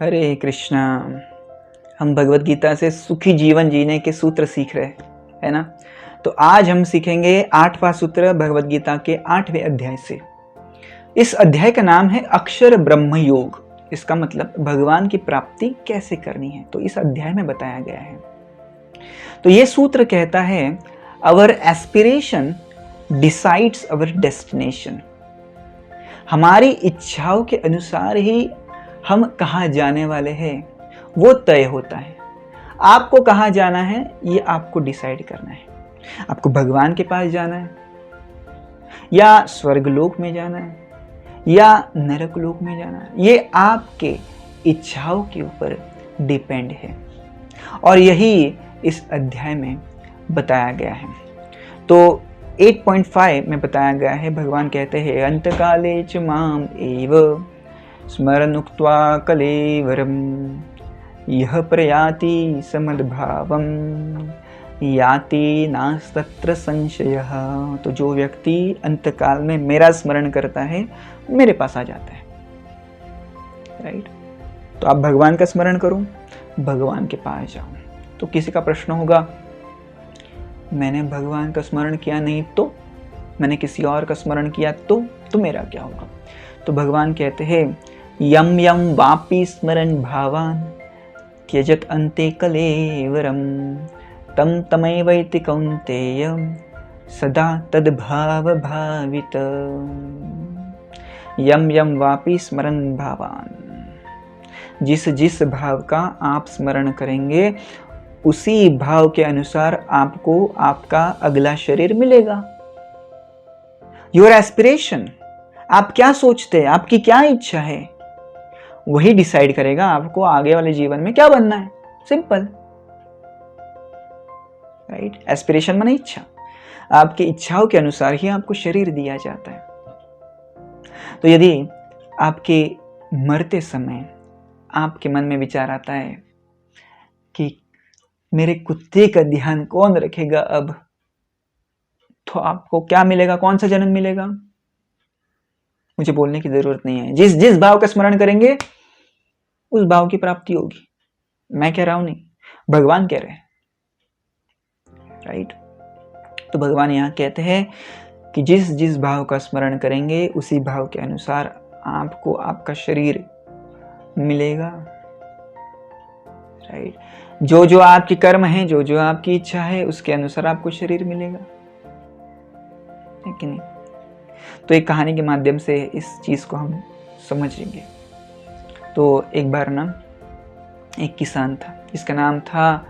हरे कृष्णा। हम भगवत गीता से सुखी जीवन जीने के सूत्र सीख रहे है ना। तो आज हम सीखेंगे 8वां सूत्र भगवत गीता के 8वें अध्याय से। इस अध्याय का नाम है अक्षर ब्रह्म योग। इसका मतलब भगवान की प्राप्ति कैसे करनी है, तो इस अध्याय में बताया गया है। तो ये सूत्र कहता है, अवर एस्पिरेशन डिसाइड्स अवर डेस्टिनेशन। हमारी इच्छाओं के अनुसार ही हम कहाँ जाने वाले हैं वो तय होता है। आपको कहाँ जाना है ये आपको डिसाइड करना है। आपको भगवान के पास जाना है या स्वर्गलोक में जाना है या नरक लोक में जाना है, ये आपके इच्छाओं के ऊपर डिपेंड है। और यही इस अध्याय में बताया गया है। तो 8.5 में बताया गया है, भगवान कहते हैं अंतकाले च माम एव स्मरनुक्त्वा कलेवरम यह प्रयाति समद्भावम याति नास्तत्र संशयः। तो जो व्यक्ति अंतकाल में मेरा स्मरण करता है मेरे पास आ जाता है। राइट। तो आप भगवान का स्मरण करो, भगवान के पास जाओ। तो किसी का प्रश्न होगा, मैंने भगवान का स्मरण किया नहीं तो, मैंने किसी और का स्मरण किया तो मेरा क्या होगा। तो भगवान कहते हैं यम यम वापि स्मरन् भावान त्यजत अन्ते कलेवरम तम तमैवैति कौन्तेय सदा तद्भाव भावित। यम यम वापि स्मरन् भावान, जिस जिस भाव का आप स्मरण करेंगे उसी भाव के अनुसार आपको आपका अगला शरीर मिलेगा। योर एस्पिरेशन, आप क्या सोचते हैं, आपकी क्या इच्छा है, वही डिसाइड करेगा आपको आगे वाले जीवन में क्या बनना है। सिंपल। राइट। एस्पिरेशन माने इच्छा। आपकी इच्छाओं के अनुसार ही आपको शरीर दिया जाता है। तो यदि आपके मरते समय आपके मन में विचार आता है कि मेरे कुत्ते का ध्यान कौन रखेगा अब, तो आपको क्या मिलेगा, कौन सा जन्म मिलेगा, मुझे बोलने की जरूरत नहीं है। जिस जिस भाव का स्मरण करेंगे उस भाव की प्राप्ति होगी। मैं कह रहा हूं नहीं, भगवान कह रहे हैं। राइट। तो भगवान यहाँ कहते हैं कि जिस जिस भाव का स्मरण करेंगे उसी भाव के अनुसार आपको आपका शरीर मिलेगा। राइट। जो जो आपके कर्म है, जो जो आपकी इच्छा है, उसके अनुसार आपको शरीर मिलेगा, है कि नहीं। तो एक कहानी के माध्यम से इस चीज को हम समझेंगे। तो एक बार ना एक किसान था जिसका नाम था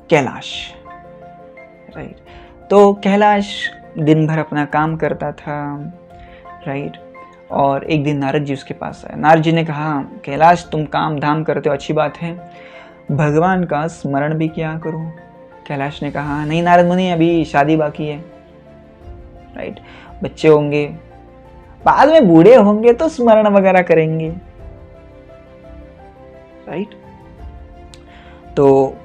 कैलाश। राइट। तो कैलाश दिन भर अपना काम करता था। राइट। और एक दिन नारद जी उसके पास आए। नारद जी ने कहा, कैलाश तुम काम धाम करते हो, अच्छी बात है, भगवान का स्मरण भी किया करो। कैलाश ने कहा, नहीं नारद मुनि, अभी शादी बाकी है। राइट। बच्चे होंगे, बाद में बूढ़े होंगे तो स्मरण वगैरह करेंगे। राइट। तो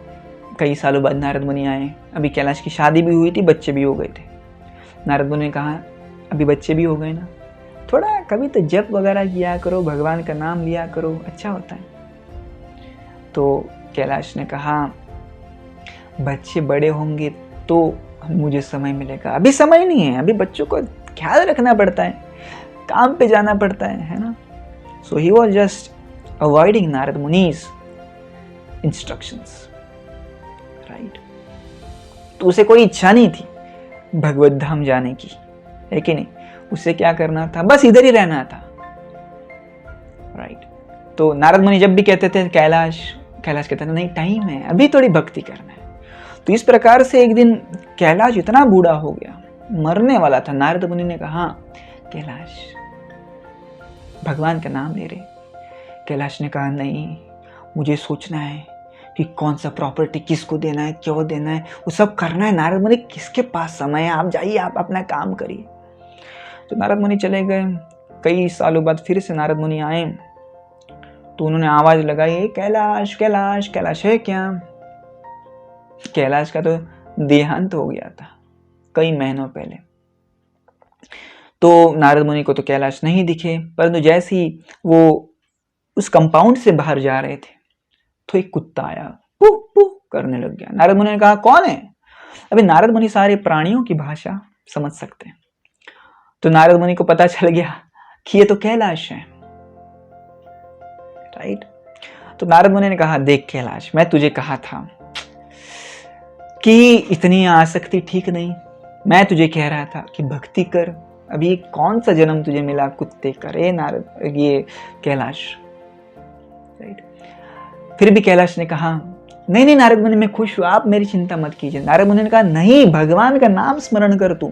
कई सालों बाद नारद मुनि आए। अभी कैलाश की शादी भी हुई थी, बच्चे भी हो गए थे। नारद मुनि ने कहा, अभी बच्चे भी हो गए ना, थोड़ा कभी तो जप वगैरह किया करो, भगवान का नाम लिया करो, अच्छा होता है। तो कैलाश ने कहा, बच्चे बड़े होंगे तो मुझे समय मिलेगा, अभी समय नहीं है, अभी बच्चों को ख्याल रखना पड़ता है, काम पे जाना पड़ता है ना। So he was just avoiding Narad Muni's instructions. Right. तो उसे कोई इच्छा नहीं थी भगवत धाम जाने की, है कि नहीं। उसे क्या करना था, बस इधर ही रहना था। राइट। तो नारद मुनि जब भी कहते थे कैलाश, कैलाश कहता था नहीं, टाइम है, अभी थोड़ी भक्ति करना है। तो इस प्रकार से एक दिन कैलाश इतना बूढ़ा हो गया, मरने वाला था। नारद मुनि ने कहा, कैलाश भगवान का नाम ले रहे। कैलाश ने कहा, नहीं, मुझे सोचना है कि कौन सा प्रॉपर्टी किसको देना है, क्यों देना है, वो सब करना है। नारद मुनि, किसके पास समय है, आप जाइए, आप अपना काम करिए। तो नारद मुनि चले गए। कई सालों बाद फिर से नारद मुनि आए तो उन्होंने आवाज लगाई, कैलाश कैलाश, कैलाश है क्या। कैलाश का तो देहांत हो गया था कई महीनों पहले। तो नारद मुनि को तो कैलाश नहीं दिखे, परंतु जैसे ही वो उस कंपाउंड से बाहर जा रहे थे तो एक कुत्ता आया, पुह पुह करने लग गया। नारद मुनि ने कहा कौन है? अभी नारद मुनि सारे प्राणियों की भाषा समझ सकते हैं। तो नारद मुनि को पता चल गया कि ये तो कैलाश है, राइट। तो नारद मुनि ने कहा देख कैलाश, मैं तुझे कहा था कि इतनी आसक्ति ठीक नहीं। मैं तुझे कह रहा था कि भक्ति कर। अभी कौन सा जन्म तुझे मिला कुत्ते का? रे नारद, ये कैलाश, राइट। फिर भी कैलाश ने कहा नहीं नहीं नारद मुनि, मैं खुश हूं, आप मेरी चिंता मत कीजिए। नारद मुनि ने कहा नहीं, भगवान का नाम स्मरण कर तू।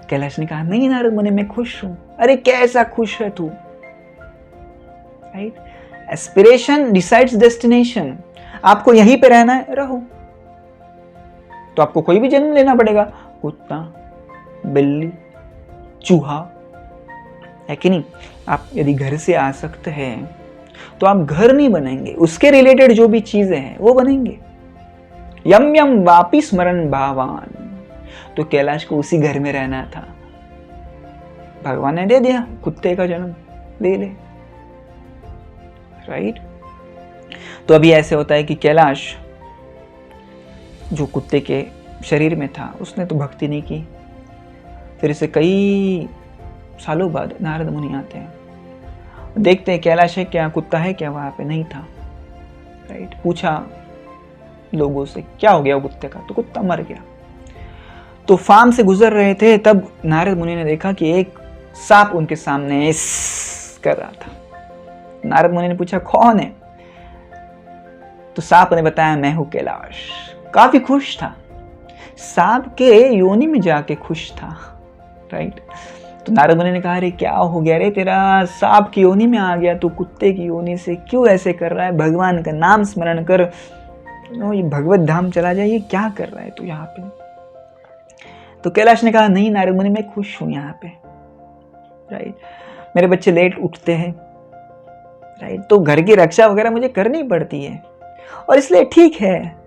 कैलाश ने कहा नहीं नारद मुनि, मैं खुश हूं। अरे कैसा खुश है तू, राइट। Aspiration decides destination. आपको यहीं पे रहना है, रहो। तो आपको कोई भी जन्म लेना पड़ेगा, कुत्ता, बिल्ली, चूहा, है कि नहीं। आप यदि घर से आसक्त हैं तो आप घर नहीं बनेंगे, उसके रिलेटेड जो भी चीजें हैं वो बनेंगे। यम यम वापि स्मरण भावान। तो कैलाश को उसी घर में रहना था, भगवान ने दे दिया कुत्ते का जन्म, ले ले, राइट। तो अभी ऐसे होता है कि कैलाश जो कुत्ते के शरीर में था उसने तो भक्ति नहीं की। फिर से कई सालों बाद नारद मुनि आते हैं, देखते हैं कैलाश है क्या, कुत्ता है क्या? वहां पे नहीं था, राइट। पूछा लोगों से क्या हो गया वो कुत्ते का? तो कुत्ता मर गया। तो फार्म से गुजर रहे थे, तब नारद मुनि ने देखा कि एक सांप उनके सामने इस कर रहा था। नारद मुनि ने पूछा कौन है? तो सांप ने बताया मैं हूं कैलाश। काफी खुश था, सांप के योनि में जाके खुश था, राइट। तो नारद मुनि ने कहा अरे क्या हो गया रे, तेरा सांप की योनि में आ गया, तू कुत्ते की योनि से क्यों ऐसे कर रहा है? भगवान का नाम स्मरण कर, ये भगवत धाम चला जाए, ये क्या कर रहा है तू यहाँ पे? तो कैलाश ने कहा नहीं नारद मुनि, मैं खुश हूं यहाँ पे, राइट। मेरे बच्चे लेट उठते हैं, राइट, तो घर की रक्षा वगैरह मुझे करनी पड़ती है और इसलिए ठीक है।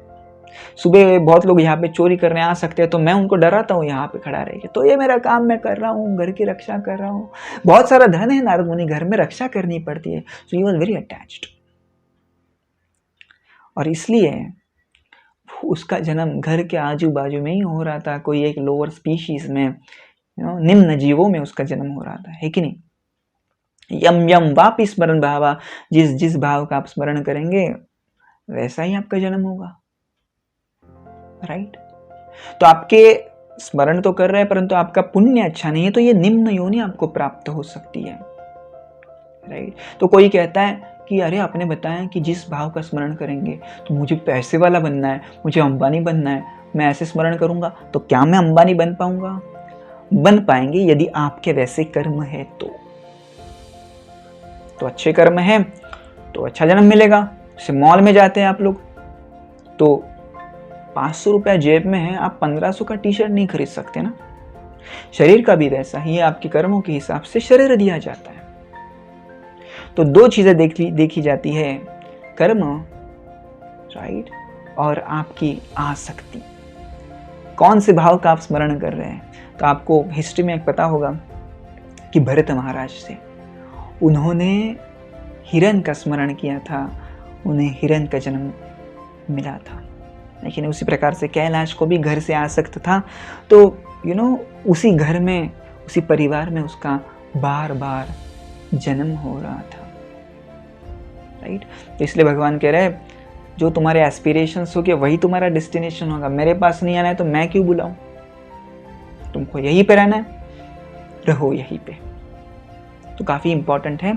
सुबह बहुत लोग यहाँ पे चोरी करने आ सकते हैं तो मैं उनको डराता हूँ यहाँ पे खड़ा रह के, तो ये मेरा काम मैं कर रहा हूँ, घर की रक्षा कर रहा हूँ। बहुत सारा धन है नारद मुनि, घर में रक्षा करनी पड़ती है। सो ही वॉज वेरी अटैच्ड, और इसलिए उसका जन्म घर के आजू बाजू में ही हो रहा था, कोई एक लोअर स्पीशीज में, निम्न जीवों में उसका जन्म हो रहा था, है कि नहीं। यम यम वापि स्मरण भावा, जिस जिस भाव का आप स्मरण करेंगे वैसा ही आपका जन्म होगा, राइट। तो आपके स्मरण तो कर रहे हैं परंतु आपका पुण्य अच्छा नहीं है तो ये निम्न योनि आपको प्राप्त हो सकती है, राइट। तो कोई कहता है कि अरे आपने बताया कि जिस भाव का स्मरण करेंगे, तो मुझे पैसे वाला बनना है, मुझे अंबानी बनना है, मैं ऐसे स्मरण करूंगा तो क्या मैं अंबानी बन पाऊंगा? बन पाएंगे यदि आपके वैसे कर्म है तो अच्छे कर्म है तो अच्छा जन्म मिलेगा। जैसे मॉल में जाते हैं आप लोग, तो 500 रुपया जेब में है, आप 1500 का टी शर्ट नहीं खरीद सकते ना। शरीर का भी वैसा ही है, आपके कर्मों के हिसाब से शरीर दिया जाता है। तो दो चीजें देखी जाती है, कर्म, राइट, और आपकी आसक्ति। कौन से भाव का आप स्मरण कर रहे हैं? तो आपको हिस्ट्री में पता होगा कि भरत महाराज से, उन्होंने हिरण का स्मरण किया था, उन्हें हिरण का जन्म मिला था। लेकिन उसी प्रकार से कैलाश को भी घर से आसक्त था, तो उसी घर में, उसी परिवार में उसका बार बार जन्म हो रहा था, राइट। तो इसलिए भगवान कह रहे हैं जो तुम्हारे एस्पिरेशंस होंगे वही तुम्हारा डेस्टिनेशन होगा। मेरे पास नहीं आना है तो मैं क्यों बुलाऊं? तुमको यहीं पे रहना है, रहो यहीं पे। तो काफी इंपॉर्टेंट है।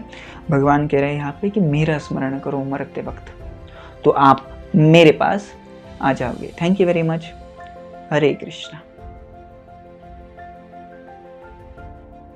भगवान कह रहे हैं यहाँ पे कि मेरा स्मरण करो मरते वक्त, तो आप मेरे पास आ जाओगे। Thank you very much. Hare Krishna.